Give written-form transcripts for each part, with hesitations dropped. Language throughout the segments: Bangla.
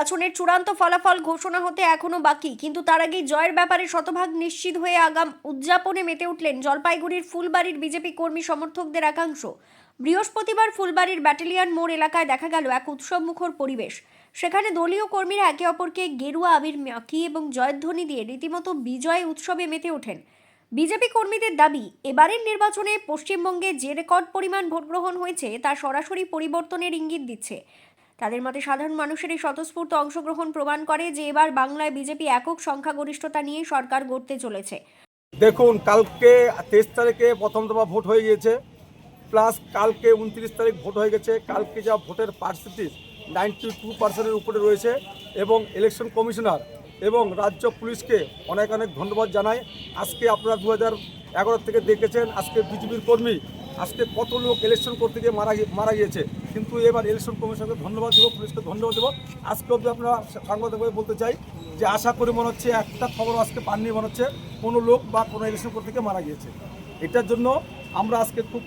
নির্বাচনের চূড়ান্ত ফলাফল ঘোষণা হতে এখনো বাকি, কিন্তু তার আগেই জয়ের ব্যাপারে শতভাগ নিশ্চিত হয়ে আগাম উদযাপনে মেতে উঠলেন জলপাইগুড়ির ফুলবাড়ির বিজেপি কর্মী সমর্থকদের একাংশ। বৃহস্পতিবার ফুলবাড়ির ব্যাটালিয়ন মোড় এলাকায় দেখা গেল এক উৎসবমুখর পরিবেশ। সেখানে দলীয় কর্মীরা একে অপরকে গেরুয়া আবির মাখিয়ে এবং জয়ধ্বনি দিয়ে রীতিমতো বিজয় উৎসবে মেতে ওঠেন। বিজেপি কর্মীদের দাবি, এবারের নির্বাচনে পশ্চিমবঙ্গে যে রেকর্ড পরিমাণ ভোট গ্রহণ হয়েছে তা সরাসরি পরিবর্তনের ইঙ্গিত দিচ্ছে। তাদের মতে সাধারণ মানুষের এই স্বতঃস্ফূর্ত অংশগ্রহণ প্রমাণ করে যে এবার বাংলায় বিজেপি একক সংখ্যাগরিষ্ঠতা নিয়ে সরকার গড়তে চলেছে। দেখুন, কালকে 23 তারিখে প্রথম দফা ভোট হয়ে গিয়েছে, প্লাস কালকে 29 তারিখ ভোট হয়ে গেছে। কালকে যা ভোটের পার্সেন্টেজ 92% উপরে রয়েছে এবং ইলেকশন কমিশনার এবং রাজ্য পুলিশকে অনেক অনেক ধন্যবাদ জানাই। আজকে আপনারা 2011 থেকে দেখেছেন আজকে বিজেপির কর্মী আজকে কত লোক ইলেকশন করতে গিয়ে মারা গিয়েছে, কিন্তু এবার ইলেকশন কমিশনকে ধন্যবাদ দেবো, পুলিশকে ধন্যবাদ দেবো। আজকে অবধি আপনারা সাংবাদিকভাবে বলতে চাই যে আশা করি মনে হচ্ছে একটা খবর আজকে পাননি, মনে হচ্ছে কোনো লোক বা কোনো ইলেকশন করতে গিয়ে মারা গিয়েছে। এটার জন্য আমরা আজকে খুব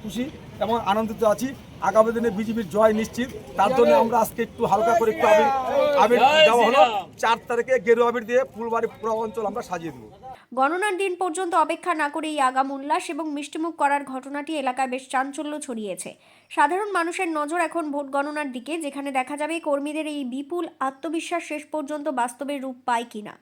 খুশি এবং আনন্দিত আছি। আগামী দিনে বিজেপির জয় নিশ্চিত, তার জন্য আমরা আজকে একটু হালকা করে একটু আবির দেওয়া হলো। 4 তারিখে গেরুয়া আবির দিয়ে ফুলবাড়ি পুরো অঞ্চল আমরা সাজিয়ে দেবো। গণনার দিন পর্যন্ত অপেক্ষা না করে এই আগাম উল্লাস এবং মিষ্টিমুখ করার ঘটনাটি এলাকায় বেশ চাঞ্চল্য ছড়িয়েছে। সাধারণ মানুষের নজর এখন ভোট গণনার দিকে, যেখানে দেখা যাবে কর্মীদের এই বিপুল আত্মবিশ্বাস শেষ পর্যন্ত বাস্তবে রূপ পায় কিনা।